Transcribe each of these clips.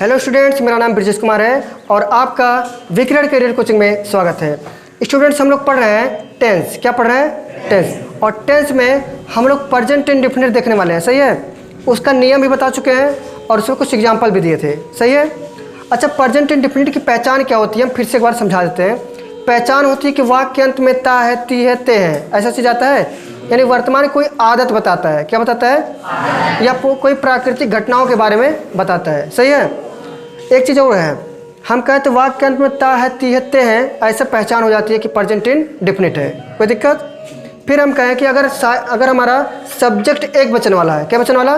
Hello students, मेरा नाम ब्रजेश कुमार है और आपका विक्रम करियर कोचिंग में स्वागत है। स्टूडेंट्स, हम लोग पढ़ रहे हैं टेंस। क्या पढ़ रहे हैं? टेंस। और टेंस में हम लोग प्रेजेंट इंडेफिनिट देखने वाले हैं। सही है? उसका नियम भी बता चुके हैं और उसमें कुछ एग्जाम्पल भी दिए थे। सही है? अच्छा, प्रेजेंट इंडेफिनिट की पहचान क्या होती है, हम फिर से एक बार समझा देते हैं। पहचान होती है कि वाक्य अंत में ता है, ती है, ते है, ऐसा चीज आता है, यानी वर्तमान कोई आदत बताता है। क्या बताता है? या कोई प्राकृतिक घटनाओं के बारे में बताता है। सही है? एक चीज़ और है, हम कहते वाक्य अंत में ता है, ती है, ते है, ऐसे पहचान हो जाती है कि प्रेजेंट इंडेफिनिट है। कोई दिक्कत? फिर हम कहें कि अगर हमारा सब्जेक्ट एक वचन वाला है। क्या वचन वाला?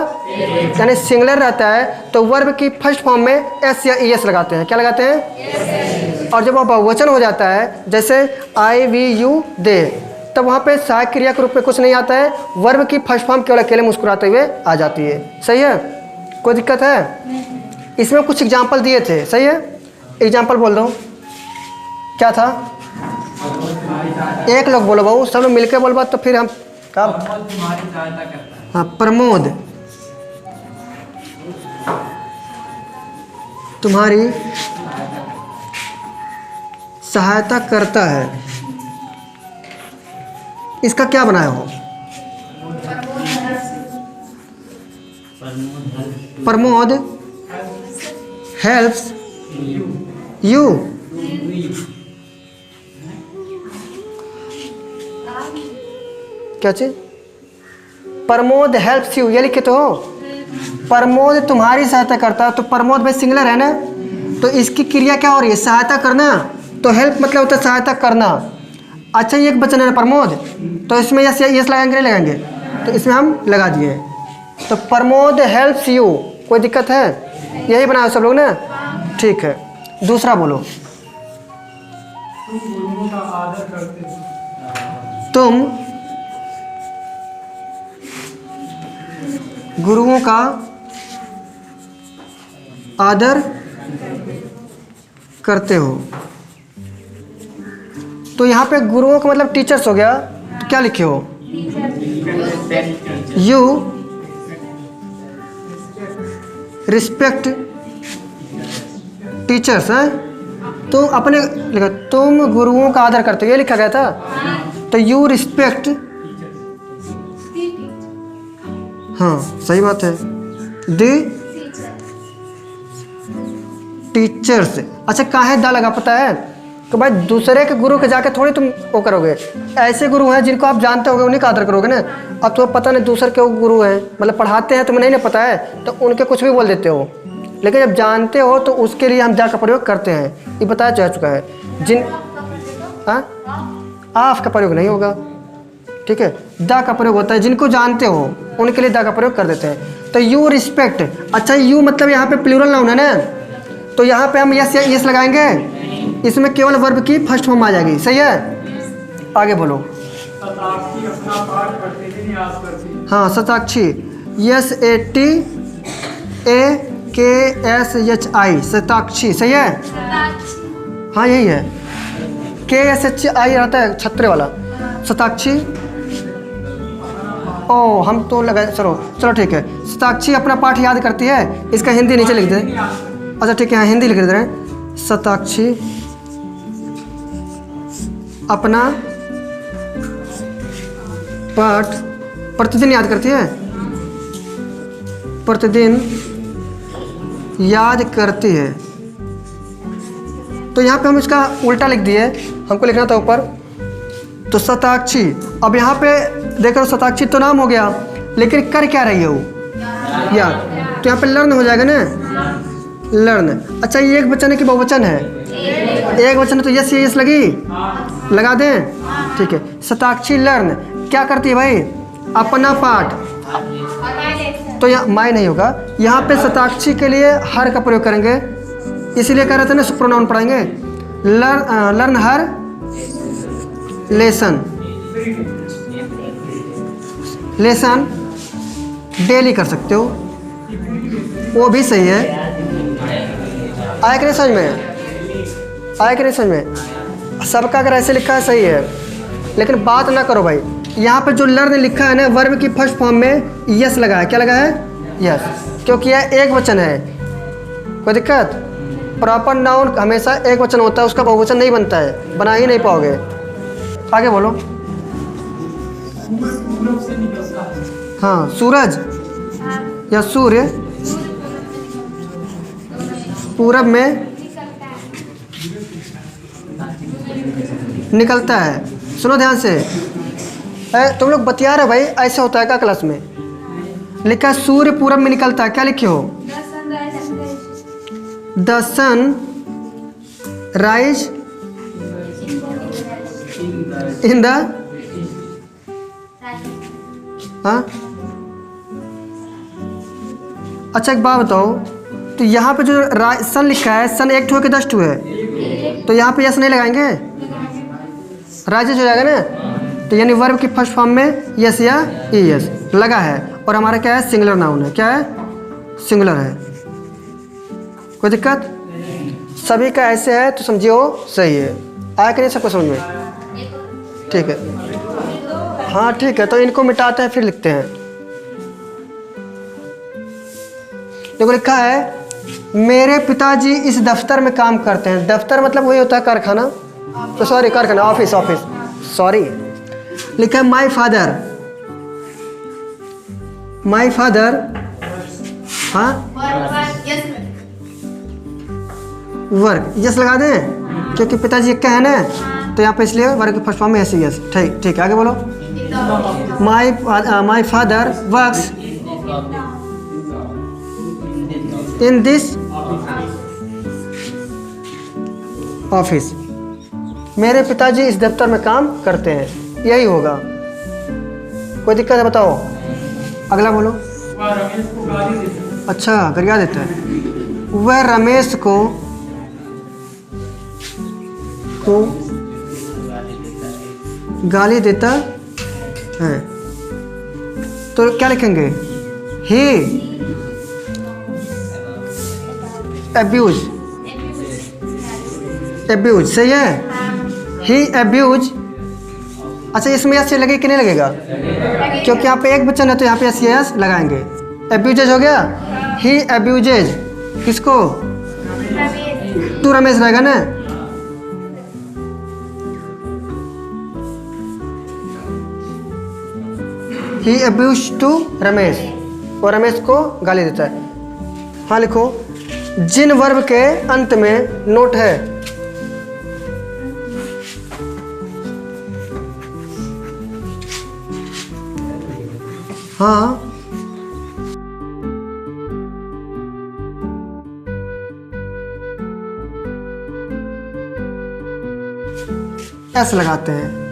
यानी सिंगुलर रहता है तो वर्ब की फर्स्ट फॉर्म में एस या ई एस लगाते हैं। क्या लगाते हैं? और जब वह बहुवचन हो जाता है, जैसे आई वी यू दे, तब वहाँ पे सहायक क्रिया के रूप में कुछ नहीं आता है, वर्ब की फर्स्ट फॉर्म केवल अकेले मुस्कुराते हुए आ जाती है। सही है? कोई दिक्कत है? इसमें कुछ एग्जाम्पल दिए थे। सही है? एग्जाम्पल बोल दो, क्या था? एक लोग बोलो बहू, सब लोग मिलकर बोल बात, तो फिर हम काम। हाँ, प्रमोद तुम्हारी सहायता करता है, इसका क्या बनाया हो? Pramod helps you. क्या चीज? प्रमोद हेल्प्स यू, ये लिखे तो हो। प्रमोद तुम्हारी सहायता करता है, तो प्रमोद भाई सिंगुलर है ना, तो इसकी क्रिया क्या हो रही है? सहायता करना। तो हेल्प मतलब होता है सहायता करना। अच्छा, ये एक वचन है ना प्रमोद, तो इसमें यस लगाएंगे नहीं लगाएंगे? तो इसमें हम लगा दिए। तो प्रमोद हेल्प्स यू। कोई दिक्कत है? यही बनाओ सब लोग ना? ठीक है। दूसरा बोलो, तुम गुरुओं का आदर करते हो। तो यहाँ पे गुरुओं का मतलब टीचर्स हो गया, तो क्या लिखे हो? यू रिस्पेक्ट टीचर्स है, तो अपने लिखा तुम गुरुओं का आदर करते हो, ये लिखा गया था। तो यू रिस्पेक्ट, हाँ सही बात है, दी टीचर्स। अच्छा, काहे दा लगा पता है? तो भाई दूसरे के गुरु के जाके थोड़ी तुम वो करोगे। ऐसे गुरु हैं जिनको आप जानते होगे, उन्हीं का आदर करोगे ना। अब तो पता नहीं दूसरे के गुरु हैं, मतलब पढ़ाते हैं, तुम्हें नहीं ना पता है, तो उनके कुछ भी बोल देते हो। लेकिन जब जानते हो तो उसके लिए हम दा का प्रयोग करते हैं, ये बताया जा चुका है। जिन आफ का प्रयोग नहीं होगा, ठीक है? दा का प्रयोग होता है, जिनको जानते हो उनके लिए दा का प्रयोग कर देते हैं। तो यू रिस्पेक्ट। अच्छा, यू मतलब यहाँ पे प्लूरल नाउन है ना, तो यहाँ पे हम यस या यस लगाएंगे, इसमें केवल वर्ब की फर्स्ट फॉर्म आ जाएगी। सही है? आगे बोलो। हाँ, Shatakshi, yes A T A के एस एच आई, शताक्षी। सही है? हाँ यही है, के एस एच आई रहता है छत्रे वाला, शताक्षी। ओ, हम तो लगा, चलो ठीक है। शताक्षी अपना पाठ याद करती है, इसका हिंदी नीचे लिख दे। अच्छा ठीक है, हाँ हिंदी लिख दे रहे हैं। शताक्षी अपना पाठ प्रतिदिन याद करती है, प्रतिदिन याद करती है। तो यहाँ पे हम इसका उल्टा लिख दिए, हमको लिखना था ऊपर। तो शताक्षी, अब यहाँ पे देख रहे हो शताक्षी तो नाम हो गया, लेकिन कर क्या रही है वो? याद। तो यहाँ पे लर्न हो जाएगा ना, लर्न। अच्छा, ये एक वचन है कि बहुवचन है? एक वचन है, तो यस यस लगी, लगा दें। ठीक है, शताक्षी लर्न क्या करती है भाई? अपना पाठ। तो यहाँ माय नहीं होगा, यहाँ पे शताक्षी के लिए हर का प्रयोग करेंगे, इसीलिए कह रहे थे ना प्रोनाउन पढ़ाएंगे। लर्न हर लेसन, लेसन डेली कर सकते हो, वो भी सही है। आया कि नहीं समझ में? आया कि नहीं समझ में? सबका अगर ऐसे लिखा है सही है, लेकिन बात ना करो भाई। यहाँ पे जो लर्न लिखा है ना, वर्ब की फर्स्ट फॉर्म में यस लगा है। क्या लगा है? यस, क्योंकि यह एक वचन है। कोई दिक्कत? प्रॉपर नाउन हमेशा एक वचन होता है, उसका बहुवचन नहीं बनता है, बना ही नहीं पाओगे। आगे बोलो। हाँ, सूरज या सूर्य पूरब में निकलता है। सुनो ध्यान से, तुम लोग बतिया रहे भाई, ऐसे होता है क्या क्लास में? लिखा सूर्य पूरब में निकलता है, क्या लिखे हो? The sun rise in the, हाँ अच्छा एक बात बताओ, तो यहाँ पे जो सन लिखा है, सन 1 2 के 10 2 है, तो यहाँ पे यस नहीं लगाएंगे? राइजेज हो जाएगा ना, तो यानी वर्ब की फर्स्ट फॉर्म में यस या ई एस लगा है, और हमारा क्या है? सिंगुलर नाउन है। क्या है? सिंगुलर है। कोई दिक्कत? सभी का ऐसे है तो समझियो सही है। आया कि नहीं सबको समझ में? ठीक है, हाँ ठीक है, तो इनको मिटाते हैं फिर लिखते हैं। देखो लिखा है मेरे पिताजी इस दफ्तर में काम करते हैं। दफ्तर मतलब वही होता है कारखाना, तो सॉरी कारखाना, ऑफिस, सॉरी। लिखा है माई फादर, हाँ वर्क, यस लगा दें क्योंकि पिताजी एक का है ना, तो यहाँ पे इसलिए वर्क की फर्स्ट फॉर्म में ऐसे यस। ठीक ठीक, आगे बोलो। My father works in this office. मेरे पिताजी इस दफ्तर में काम करते हैं, यही होगा। कोई दिक्कत है बताओ? अगला बोलो। अच्छा गरिया देता है, वह रमेश को गाली देता है, तो क्या लिखेंगे? ही एब्यूज, सही है? ही एब्यूज। अच्छा इसमें यस लगे कि नहीं लगेगा? क्योंकि यहाँ पे एक वचन है तो यहाँ पे यस लगाएंगे। एब्यूजेज हो गया, ही एब्यूजेज किसको? तू रमेश रहेगा ना। ही एब्यूज टू रमेश, और रमेश को गाली देता है। हाँ लिखो, जिन वर्ब के अंत में नोट है, हाँ एस लगाते हैं।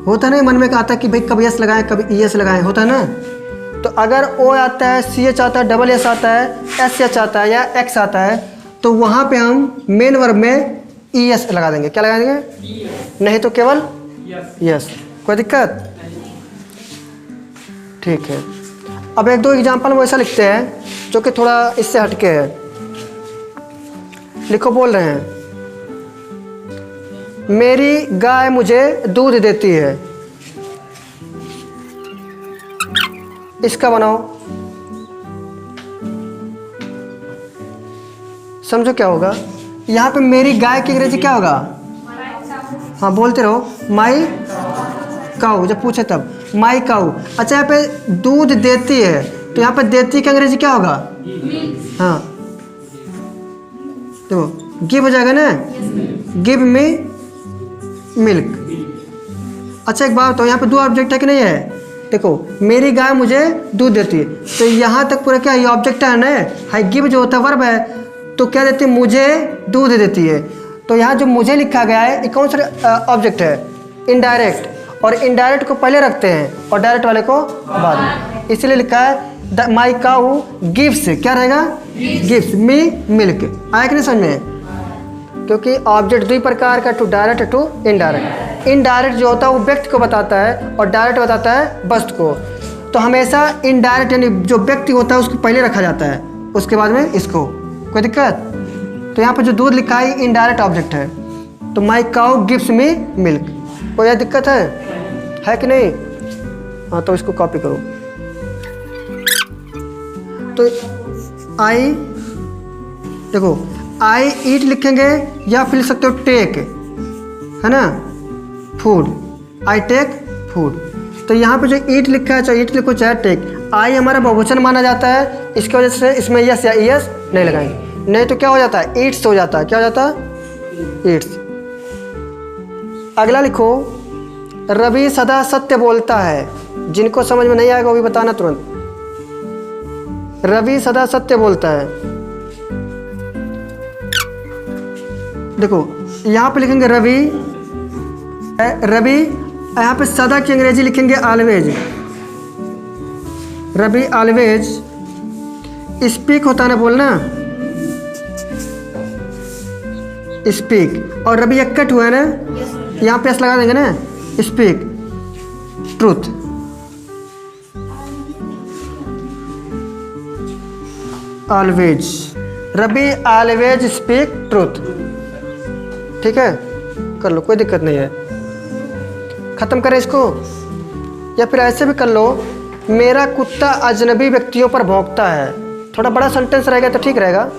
होता नहीं मन में आता है कि भाई कभी एस लगाएं कभी ई एस लगाएं, होता है ना। तो अगर ओ आता है, सी एच आता है, डबल एस आता है, एस एच आता है या एक्स आता है, तो वहाँ पे हम मेन वर्ब में ई एस लगा देंगे। क्या लगा देंगे? नहीं तो केवल यस। कोई दिक्कत? ठीक है। अब एक दो एग्जाम्पल वैसा लिखते हैं जो कि थोड़ा इससे हटके है। लिखो, बोल रहे हैं मेरी गाय मुझे दूध देती है। इसका बनाओ, समझो क्या होगा। यहाँ पे मेरी गाय की अंग्रेजी क्या होगा? हाँ बोलते रहो, माई काऊ। जब पूछे तब माई काऊ। अच्छा यहाँ पे दूध देती है, तो यहाँ पे देती की अंग्रेजी क्या होगा? हाँ देखो गिव हो जाएगा ना, गिव मी मिल्क। अच्छा एक बात बताओ, यहाँ पे दो ऑब्जेक्ट है कि नहीं है? देखो मेरी गाय मुझे दूध देती है, तो यहाँ तक पूरा क्या ये ऑब्जेक्ट है ना, हाई गिव जो होता है वर्ब है, तो क्या देती है? मुझे दूध देती है। तो यहाँ जो मुझे लिखा गया है ये कौन सा ऑब्जेक्ट है? इनडायरेक्ट। और इनडायरेक्ट को पहले रखते हैं और डायरेक्ट वाले को बाद में, इसलिए लिखा है माई काऊ गिव्स। क्या रहेगा? Gives me milk. आया कि नहीं समझ में? क्योंकि ऑब्जेक्ट दो प्रकार का, two direct two indirect. Indirect जो होता है वो व्यक्ति को बताता है और डायरेक्ट बताता है वस्तु को। तो हमेशा इनडायरेक्ट यानी जो व्यक्ति होता है उसको पहले रखा जाता है, उसके बाद में इसको। कोई दिक्कत? तो यहाँ पर जो दूध लिखा है इनडायरेक्ट ऑब्जेक्ट है, तो माई काऊ गिव्स मी मिल्क। कोई दिक्कत है कि नहीं? हाँ तो इसको कॉपी करो। तो आई, देखो आई ईट लिखेंगे या फिर लिख सकते हो टेक, है ना, फूड, आई टेक फूड। तो यहाँ पे जो ईट लिखा है, चाहे ईट लिखो चाहे टेक, आई हमारा बहुवचन माना जाता है, इसकी वजह से इसमें यस या यस नहीं लगाएंगे, नहीं तो क्या हो जाता है, ईट्स हो जाता है। क्या हो जाता है, ईट्स। अगला लिखो, रवि सदा सत्य बोलता है। जिनको समझ में नहीं आएगा वो भी बताना तुरंत। रवि सदा सत्य बोलता है। देखो यहाँ पे लिखेंगे रवि, रवि यहाँ पे सदा की अंग्रेजी लिखेंगे ऑलवेज। रवि ऑलवेज स्पीक होता है ना, बोलना, स्पीक। और रवि एक्कट हुआ है ना, यहाँ पे एस लगा देंगे ना, speak truth. Always, Ravi always speak truth. ठीक है, कर लो, कोई दिक्कत नहीं है। ख़त्म करें इसको, या फिर ऐसे भी कर लो, मेरा कुत्ता अजनबी व्यक्तियों पर भौंकता है। थोड़ा बड़ा सेंटेंस रहेगा तो ठीक रहेगा।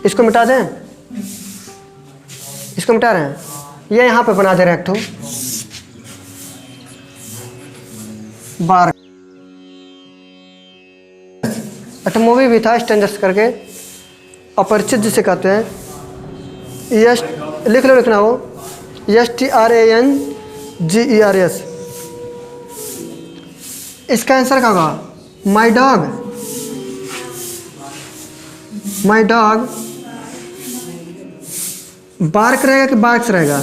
इसको मिटा दें, इसको मिटा रहे हैं, ये यहाँ पे बना दे रहे हैं एक ठो बार। अच्छा मूवी भी था स्ट्रेंजर्स करके, अपरिचित जिसे कहते हैं। यस लिख लो, लिखना हो STRANGERS। इसका आंसर क्या होगा, my dog. My dog bark रहेगा कि बार्क्स रहेगा,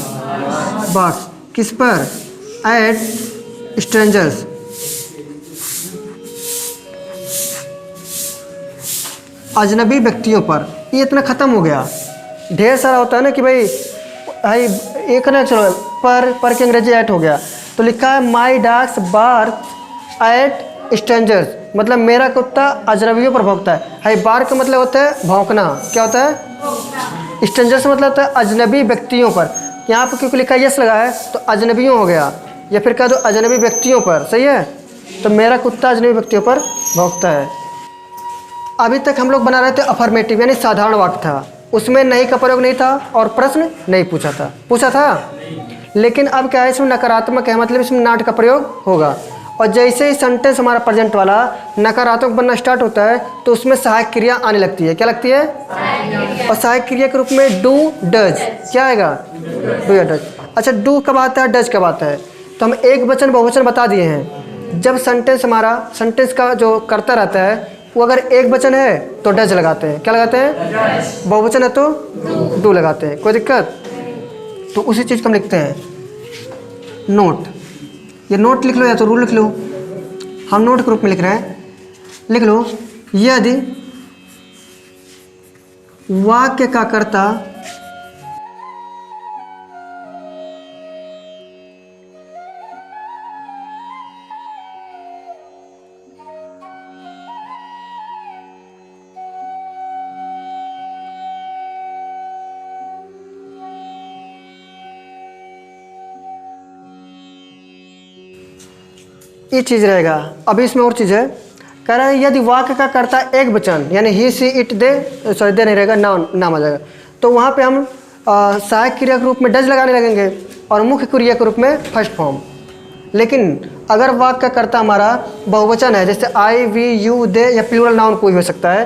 बार्क्स। किस पर, एट स्ट्रेंजर्स। अजनबी व्यक्तियों पर। ये इतना ख़त्म हो गया। ढेर सारा होता है ना कि भाई एक ना, चलो पर की अंग्रेजी ऐट हो गया, तो लिखा है माई डॉग्स बार्क एट स्ट्रेंजर्स, मतलब मेरा कुत्ता अजनबियों पर भौंकता है। हाई बार्क का मतलब होता है भौंकना। क्या होता है, स्ट्रेंजर्स मतलब होता है अजनबी व्यक्तियों पर। यहाँ पर क्योंकि लिखा यस लगा है तो अजनबियों हो गया, या फिर कह दो अजनबी व्यक्तियों पर। सही है, तो मेरा कुत्ता अजनबी व्यक्तियों पर भौंकता है। अभी तक हम लोग बना रहे थे अफर्मेटिव, यानी साधारण वाक्य था, उसमें नहीं का प्रयोग नहीं था और प्रश्न नहीं पूछा था। लेकिन अब क्या है, इसमें नकारात्मक है, मतलब इसमें नाट का प्रयोग होगा। और जैसे ही सेंटेंस हमारा प्रेजेंट वाला नकारात्मक बनना स्टार्ट होता है तो उसमें सहायक क्रिया आने लगती है। क्या लगती है, और सहायक क्रिया के रूप में डू डज। क्या आएगा, डू या डज। अच्छा डू कब आता है, डज कब आता है, तो हम एक वचन बहुवचन बता दिए हैं। जब सेंटेंस हमारा, सेंटेंस का जो करता रहता है वो अगर एक वचन है तो डज लगाते हैं। क्या लगाते हैं, बहुवचन है तो डू लगाते हैं। कोई दिक्कत, तो उसी चीज़ को हम लिखते हैं नोट। ये नोट लिख लो या तो रूल लिख लो, हम नोट के रूप में लिख रहे हैं। लिख लो, यदि वाक्य का कर्ता ये चीज़ रहेगा। अभी इसमें और चीज़ है, कह रहा है यदि वाक्य का कर्ता एक वचन, यानी he see it they, sorry दे नहीं रहेगा, नाम आ जाएगा, तो वहाँ पे हम सहायक क्रिया के रूप में डज लगाने लगेंगे और मुख्य क्रिया के रूप में फर्स्ट फॉर्म। लेकिन अगर वाक्य का कर्ता हमारा बहुवचन है, जैसे आई वी यू दे या प्लूरल नाउन कोई हो सकता है,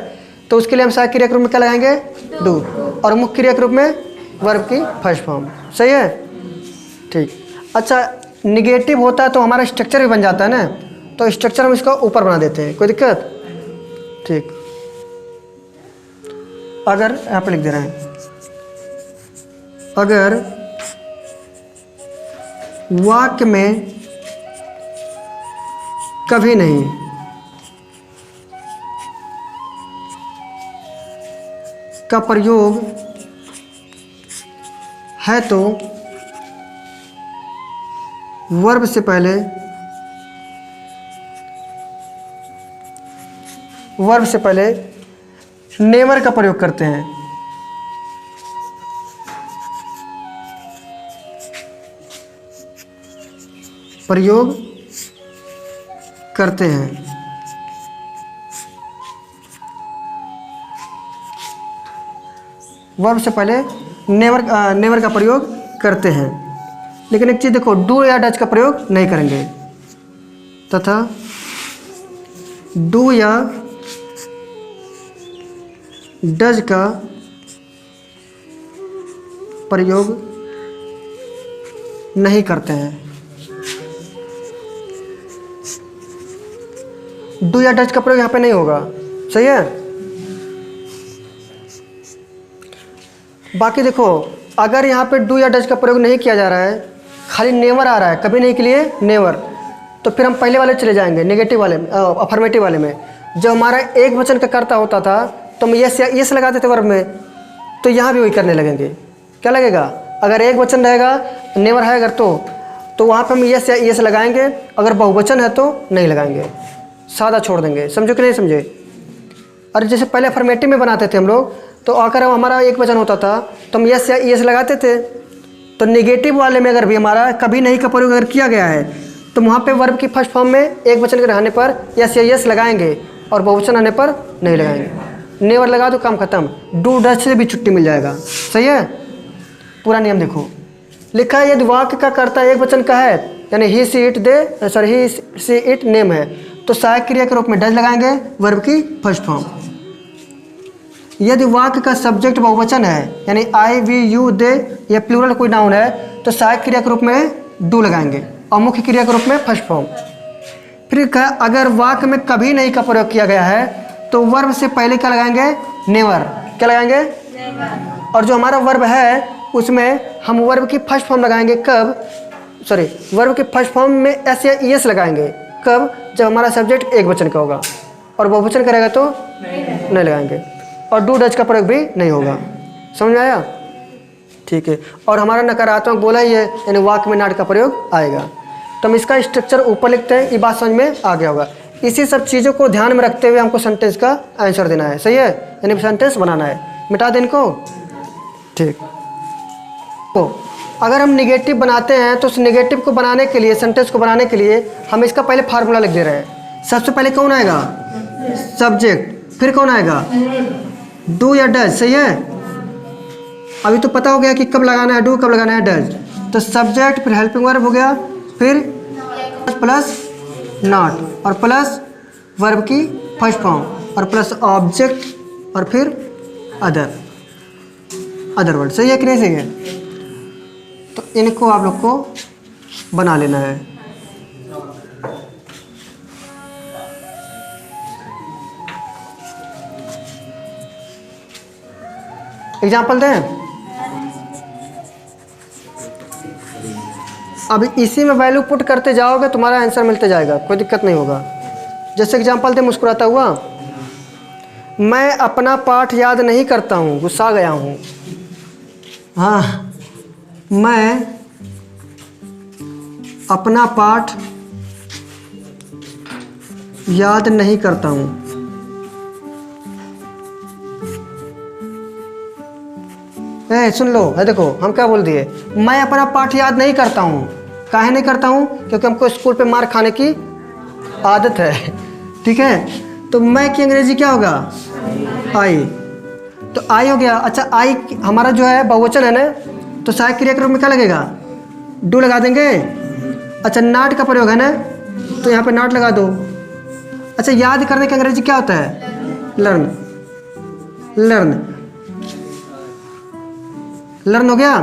तो उसके लिए हम सहायक क्रिया के रूप में क्या लगाएंगे, डू, और मुख्य क्रिया के रूप में वर्ब की फर्स्ट फॉर्म। सही है, ठीक। अच्छा निगेटिव होता है तो हमारा स्ट्रक्चर भी बन जाता है ना, तो स्ट्रक्चर हम इसका ऊपर बना देते हैं। कोई दिक्कत, ठीक। अगर यहाँ पे लिख दे रहे हैं, अगर वाक्य में कभी नहीं का प्रयोग है तो वर्ब से पहले नेवर का प्रयोग करते हैं। प्रयोग करते हैं वर्ब से पहले नेवर का प्रयोग करते हैं। लेकिन एक चीज़ देखो, डू या डज का प्रयोग नहीं करेंगे, तथा डू या डज का प्रयोग नहीं करते हैं। डू या डज का प्रयोग यहाँ पे नहीं होगा, सही है। बाकी देखो, अगर यहाँ पे डू या डज का प्रयोग नहीं किया जा रहा है, खाली नेवर आ रहा है, कभी नहीं के लिए नेवर, तो फिर हम पहले वाले चले जाएंगे, नेगेटिव वाले, अफर्मेटिव वाले में। जब हमारा एक वचन का कर्ता होता था तो हम यस लगाते थे वर्ब में, तो यहाँ भी वही करने लगेंगे। क्या लगेगा? अगर एक वचन रहेगा, नेवर है अगर तो वहाँ पे हम यस या यस लगाएंगे, अगर बहुवचन है तो नहीं लगाएंगे, सादा छोड़ देंगे। समझो कि नहीं समझे? और जैसे पहले अफर्मेटिव में बनाते थे हम लोग, तो अगर हमारा एक वचन होता था तो हम यस या यस लगाते थे। तो नेगेटिव वाले में अगर भी हमारा कभी नहीं का प्रयोग अगर किया गया है, तो वहाँ पे वर्ब की फर्स्ट फॉर्म में एक वचन के रहने पर यस या यस लगाएंगे, और बहुवचन आने पर नहीं लगाएंगे। नेवर लगा दो, काम खत्म। डू डज से भी छुट्टी मिल जाएगा। सही है? पूरा नियम देखो, लिखा है यदि वाक्य का कर्ता एक वचन का है, यानी he see it they sorry he see it name है, तो सहायक क्रिया के रूप में डज लगाएंगे, वर्ब की फर्स्ट फॉर्म। यदि वाक्य का सब्जेक्ट बहुवचन है, यानी आई वी यू दे या प्लूरल कोई नाउन है, तो सहायक क्रिया के रूप में डू लगाएंगे, और मुख्य क्रिया के रूप में फर्स्ट फॉर्म। फिर कहा अगर वाक्य में कभी नहीं का प्रयोग किया गया है, तो वर्ब से पहले क्या लगाएंगे? नेवर। क्या लगाएंगे? नेवर। और जो हमारा वर्ब है उसमें हम वर्ब की फर्स्ट फॉर्म लगाएंगे कब? वर्ब की फर्स्ट फॉर्म में एस या एस लगाएंगे कब? जब हमारा सब्जेक्ट एक वचन का होगा, और बहुवचन करेगा तो नहीं लगाएंगे, और डू डज का प्रयोग भी नहीं होगा। समझ में आया? ठीक है। और हमारा नकारात्मक बोला ही है, यानी वाक्य में नाट का प्रयोग आएगा। तो हम इसका स्ट्रक्चर ऊपर लिखते हैं, ये बात समझ में आ गया होगा। इसी सब चीज़ों को ध्यान में रखते हुए हमको सेंटेंस का आंसर देना है। सही है? यानी सेंटेंस बनाना है। मिटा दें इनको। ठीक। तो अगर हम निगेटिव बनाते हैं तो उस निगेटिव को बनाने के लिए, सेंटेंस को बनाने के लिए हम इसका पहले फार्मूला लिख दे रहे हैं। सबसे पहले कौन आएगा? सब्जेक्ट। फिर कौन आएगा? डू या डज। सही है? अभी तो पता हो गया कि कब लगाना है डू, कब लगाना है डज। तो सब्जेक्ट, फिर हेल्पिंग वर्ब हो गया, फिर प्लस नॉट, और प्लस वर्ब की फर्स्ट फॉर्म, और प्लस ऑब्जेक्ट, और फिर अदर वर्ड। सही है कि नहीं सही है? तो इनको आप लोग को बना लेना है। एग्जाम्पल दें। अब इसी में वैल्यू पुट करते जाओगे, तुम्हारा आंसर मिलते जाएगा, कोई दिक्कत नहीं होगा। जैसे एग्जाम्पल दें, मुस्कुराता हुआ, मैं अपना पाठ याद नहीं करता हूँ, गुस्सा गया हूँ। हाँ, मैं अपना पाठ याद नहीं करता हूँ। सुन लो, है देखो, हम क्या बोल दिए? मैं अपना पाठ याद नहीं करता हूँ। काहे नहीं करता हूँ? क्योंकि हमको स्कूल पे मार खाने की आदत है। ठीक है? तो मैं की अंग्रेजी क्या होगा? आई। तो आई हो गया। अच्छा, आई हमारा जो है बहुवचन है ना, तो सहायक क्रिया के रूप में क्या लगेगा? डू लगा देंगे। अच्छा, नाट का प्रयोग है ना, तो यहाँ पे नाट लगा दो। अच्छा, याद करने की अंग्रेजी क्या होता है? लर्न हो गया।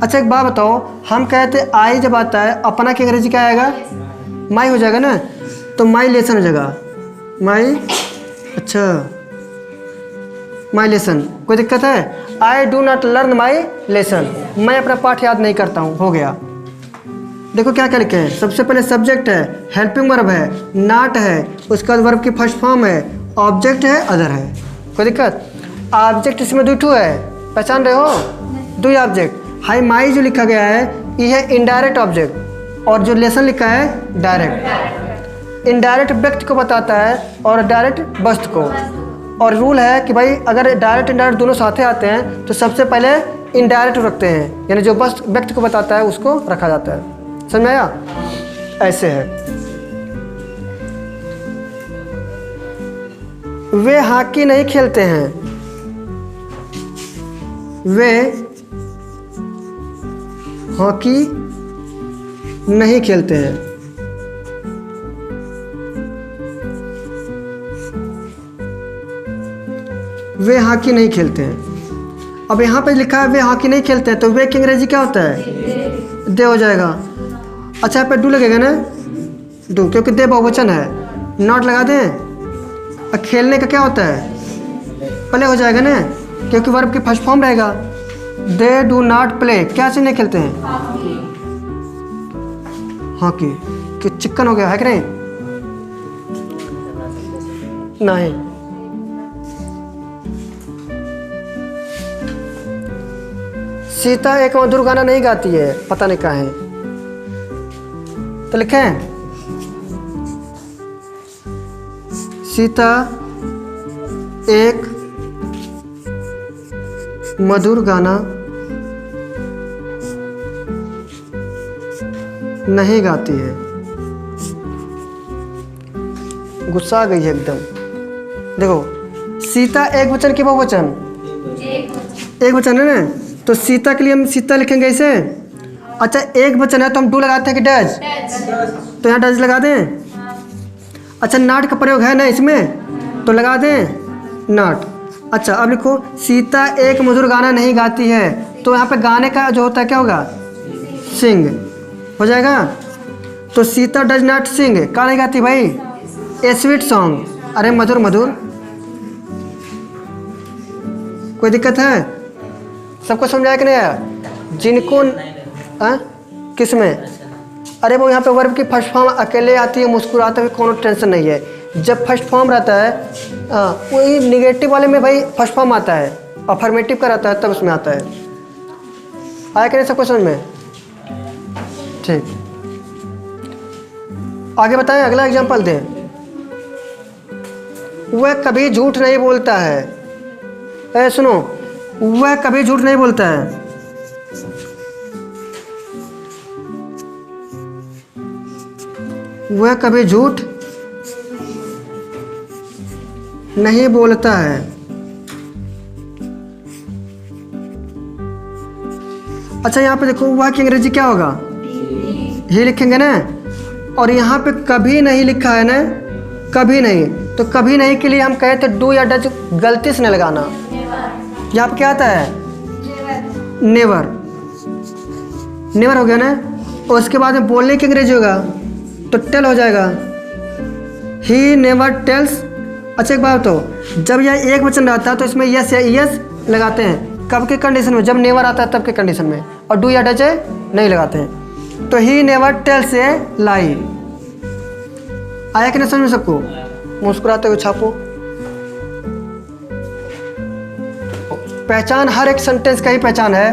अच्छा, एक बात बताओ, हम कहते आई जब आता है, अपना की अंग्रेजी क्या आएगा? माई हो जाएगा ना, तो माई लेसन हो जाएगा। माई, अच्छा, माई लेसन। कोई दिक्कत है? I do not learn my lesson. मैं अपना पाठ याद नहीं करता हूँ। हो गया। देखो क्या क्या लिखे हैं। सबसे पहले सब्जेक्ट है, हेल्पिंग वर्ब है, नॉट है, उसके बाद वर्ब की फर्स्ट फॉर्म है, ऑब्जेक्ट है, अदर है। कोई दिक्कत? ऑब्जेक्ट इसमें दो ठो है, पहचान रहे हो? दो ऑब्जेक्ट। हाई माई जो लिखा गया है ये है इनडायरेक्ट ऑब्जेक्ट, और जो लेसन लिखा है डायरेक्ट। इनडायरेक्ट व्यक्ति को बताता है और डायरेक्ट वस्तु को। और रूल है कि भाई अगर डायरेक्ट इनडायरेक्ट दोनों साथे आते हैं तो सबसे पहले इनडायरेक्ट रखते हैं, यानी जो बस व्यक्ति को बताता है उसको रखा जाता है। समझ में आया? ऐसे है। वे हॉकी नहीं खेलते हैं। वे हॉकी नहीं खेलते हैं। वे हॉकी नहीं खेलते हैं। अब यहाँ पे लिखा है वे हॉकी नहीं खेलते हैं, तो वे की अंग्रेजी क्या होता है? दे हो जाएगा। अच्छा, यहाँ पे डू लगेगा ना, डू, क्योंकि दे बहुवचन है। नॉट लगा दें। और खेलने का क्या होता है? प्ले हो जाएगा ना, क्योंकि वर्ब की फर्स्ट फॉर्म रहेगा। दे डू नॉट प्ले, क्या चीज़ नहीं खेलते हैं? हॉकी। कि चिकन हो गया है कि नहीं? नहीं। सीता एक मधुर गाना नहीं गाती है, पता नहीं कहाँ है, तो लिखें सीता एक मधुर गाना नहीं गाती है। गुस्सा आ गई है एकदम। देखो, सीता एक वचन की बहुवचन? एक वचन है ना, तो सीता के लिए हम सीता लिखेंगे ऐसे। अच्छा, एक वचन है तो हम डू लगाते हैं कि डज? तो यहाँ डज लगा दें। अच्छा, नॉट का प्रयोग है ना इसमें, तो लगा दें नॉट। अच्छा, अब लिखो सीता एक मधुर गाना नहीं गाती है, तो यहाँ पे गाने का जो होता है क्या होगा? सिंग हो जाएगा। तो सीता डज नॉट सिंग, क्या नहीं गाती भाई? ए स्वीट सॉन्ग। अरे मधुर मधुर, कोई दिक्कत है? सबको समझाया कि नहीं आया? जिनको किस में? अरे वो यहाँ पे वर्ब की फर्स्ट फॉर्म अकेले आती है, मुस्कुराते हुए, कोनो टेंशन नहीं है। जब फर्स्ट फॉर्म रहता है वही निगेटिव वाले में भाई फर्स्ट फॉर्म आता है, अफर्मेटिव का रहता है तब उसमें आता है। आया कि नहीं सबको समझ में? ठीक, आगे बताएं, अगला एग्जांपल दें। वह कभी झूठ नहीं बोलता है। ए सुनो, वह कभी झूठ नहीं बोलता है। वह कभी झूठ नहीं बोलता है। अच्छा, यहाँ पे देखो वह की अंग्रेजी क्या होगा? ही लिखेंगे ना, और यहाँ पे कभी नहीं लिखा है ना, कभी नहीं, तो कभी नहीं के लिए हम कहे तो डू या डज गलती से नहीं लगाना। यहाँ पे क्या आता है? नेवर। नेवर हो गया ना, और उसके बाद में बोलने की अंग्रेजी होगा तो टेल हो जाएगा। He never tells. अच्छा, एक बात तो जब यह एक वचन रहता है तो इसमें यस या यस लगाते हैं। कब के कंडीशन में? जब नेवर आता है तब के कंडीशन में। और डू या डज नहीं लगाते हैं। तो ही नेवर टेल्स ए लाई। आया कि नहीं समझ में सबको? मुस्कुराते हुए छापो। पहचान हर एक सेंटेंस का ही पहचान है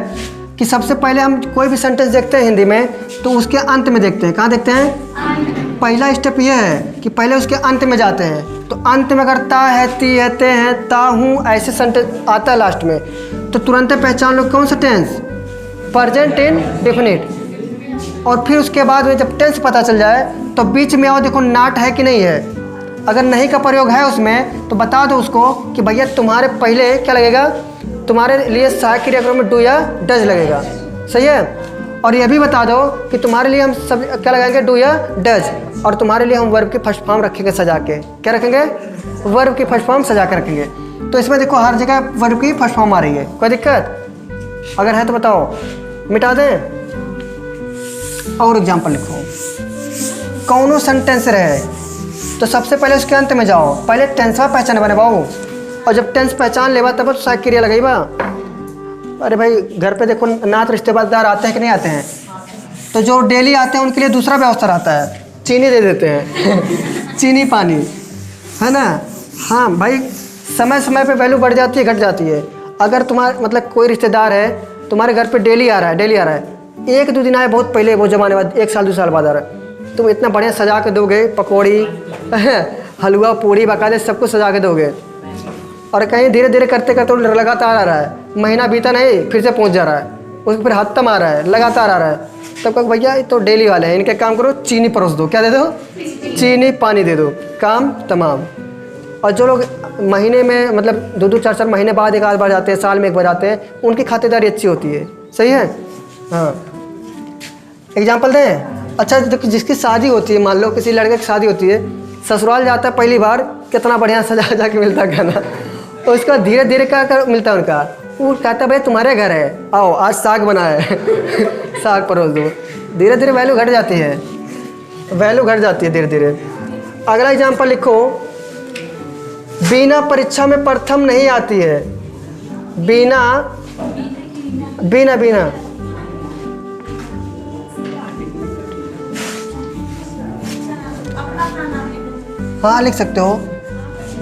कि सबसे पहले हम कोई भी सेंटेंस देखते हैं हिंदी में तो उसके अंत में देखते हैं। कहाँ देखते हैं? पहला स्टेप यह है कि पहले उसके अंत में जाते हैं। तो अंत में अगर ता है, ती है, ते हैं, ता हूँ, ऐसे सेंटेंस आता है लास्ट में, तो तुरंत पहचान लो कौन सा टेंस? Present indefinite. और फिर उसके बाद में जब टेंस पता चल जाए तो बीच में आओ, देखो नॉट है कि नहीं है। अगर नहीं का प्रयोग है उसमें तो बता दो उसको कि भैया तुम्हारे पहले क्या लगेगा? तुम्हारे लिए सहायक क्रिया में डू या डज लगेगा। सही है। और यह भी बता दो कि तुम्हारे लिए हम सब क्या लगाएंगे? डू या डज। और तुम्हारे लिए हम वर्ब की फर्स्ट फॉर्म रखेंगे सजा के। क्या रखेंगे? वर्ब की फर्स्ट फॉर्म सजा के रखेंगे। तो इसमें देखो हर जगह वर्ब की फर्स्ट फॉर्म आ रही है। कोई दिक्कत अगर है तो बताओ, मिटा दें? और एग्जाम्पल लिखो। कौनो सेंटेंस रहे तो सबसे पहले उसके अंत में जाओ, पहले टेंसवा पहचान बने बाबू। और जब टेंस पहचान लेवा तब तो सहायक क्रिया लगेगा। अरे भाई घर पे देखो नात रिश्तेदार आते हैं कि नहीं आते हैं, तो जो डेली आते हैं उनके लिए दूसरा व्यवस्था रहता है, चीनी दे देते हैं चीनी पानी, है ना। हाँ भाई, समय समय पे वैल्यू बढ़ जाती है घट जाती है। अगर तुम्हारा मतलब कोई रिश्तेदार है तुम्हारे घर पे डेली आ रहा है, एक दो दिन आए बहुत पहले, वो जमाने बाद, एक साल 2 साल बाद आ रहा है, तुम इतना बढ़िया सजा के दोगे, पकौड़ी हलवा पूड़ी बाकायदे सब कुछ सजा के दोगे। और कहीं धीरे धीरे करते करते लगातार आ रहा है, महीना बीता नहीं फिर से पहुंच जा रहा है, उसको फिर खत्म आ रहा है, लगातार आ रहा है। तब कहो भैया ये तो डेली वाले हैं, इनके काम करो, चीनी परोस दो, क्या दे दो? चीनी पानी दे दो, काम तमाम। और जो लोग महीने में मतलब 2-4 महीने बाद एक आध बार जाते हैं, साल में एक बार जाते हैं, उनकी खातिरदारी अच्छी होती है। सही है। हाँ, एग्जाम्पल दें। अच्छा, जिसकी शादी होती है, मान लो किसी लड़के की शादी होती है, ससुराल जाता है पहली बार, कितना बढ़िया सजा सजा के मिलता है खाना, तो उसका धीरे धीरे क्या कर मिलता है उनका, वो कहता है भाई तुम्हारे घर है, आओ आज साग बना है साग परोस दो। धीरे धीरे वैल्यू घट जाती है, वैल्यू घट जाती है धीरे धीरे। अगला एग्जाम्पल लिखो, बिना परीक्षा में प्रथम नहीं आती है। बिना बिना बिना हाँ लिख सकते हो।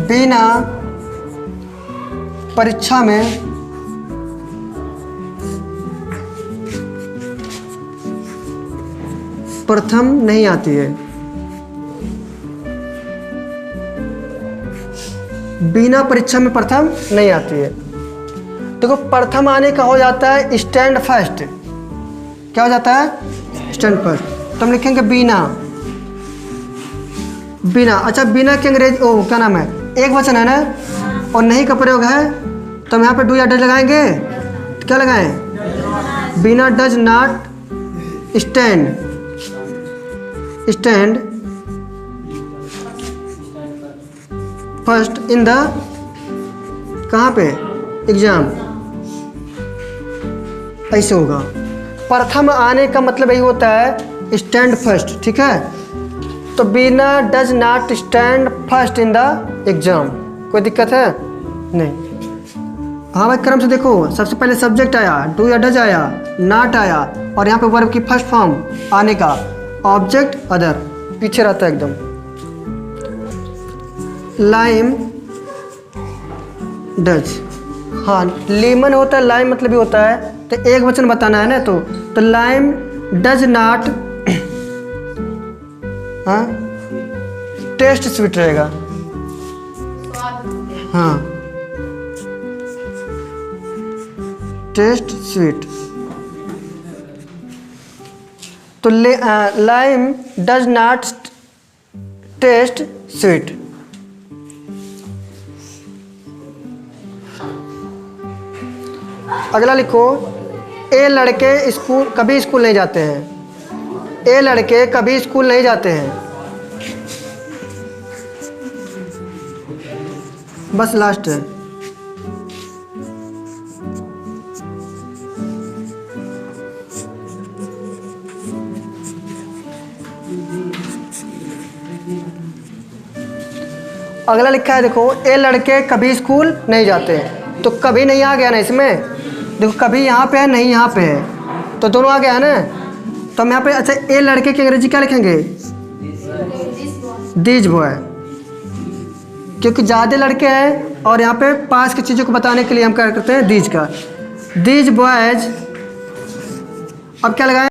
बिना परीक्षा में प्रथम नहीं आती है। बिना परीक्षा में प्रथम नहीं आती है। देखो, प्रथम आने का हो जाता है स्टैंड फर्स्ट। क्या हो जाता है? Stand first. तो हम लिखेंगे बिना। बिना, अच्छा बिना के अंग्रेजी क्या नाम है, एक वचन है ना, और नहीं का प्रयोग है, तो हम यहाँ पे डू या डज लगाएंगे। तो क्या लगाएं? बिना does not stand first in the, कहाँ पे? एग्जाम। ऐसे होगा। प्रथम आने का मतलब यही होता है स्टैंड फर्स्ट। ठीक है, तो बिना does not stand first in the exam. कोई दिक्कत है? नहीं। हाँ भाई, क्रम से देखो, सबसे पहले सब्जेक्ट आया, डू या डज आया, नॉट आया, और यहाँ पे वर्ब की फर्स्ट फॉर्म आने का, ऑब्जेक्ट अदर पीछे रहता है एकदम। लाइम डज, हाँ लीमन होता है, लाइम मतलब भी होता है, तो एक वचन बताना है ना, तो लाइम डज नॉट, हाँ टेस्ट स्वीट रहेगा। हाँ टेस्ट स्वीट, तो lime does not test sweet. अगला लिखो, ए लड़के कभी स्कूल नहीं जाते हैं। ए लड़के कभी स्कूल नहीं जाते हैं। बस लास्ट है। अगला लिखा है, देखो, ए लड़के कभी स्कूल नहीं जाते हैं, तो कभी नहीं आ गया ना इसमें। देखो, कभी यहाँ पे है, नहीं यहाँ पे है, तो दोनों आ गया है ना। तो हम यहाँ पे, अच्छा ए लड़के की अंग्रेजी क्या लिखेंगे? दीज बॉय, क्योंकि ज़्यादा लड़के हैं और यहाँ पे पास की चीज़ों को बताने के लिए हम क्या करते हैं, दीज का। These boys. अब क्या लगाएं?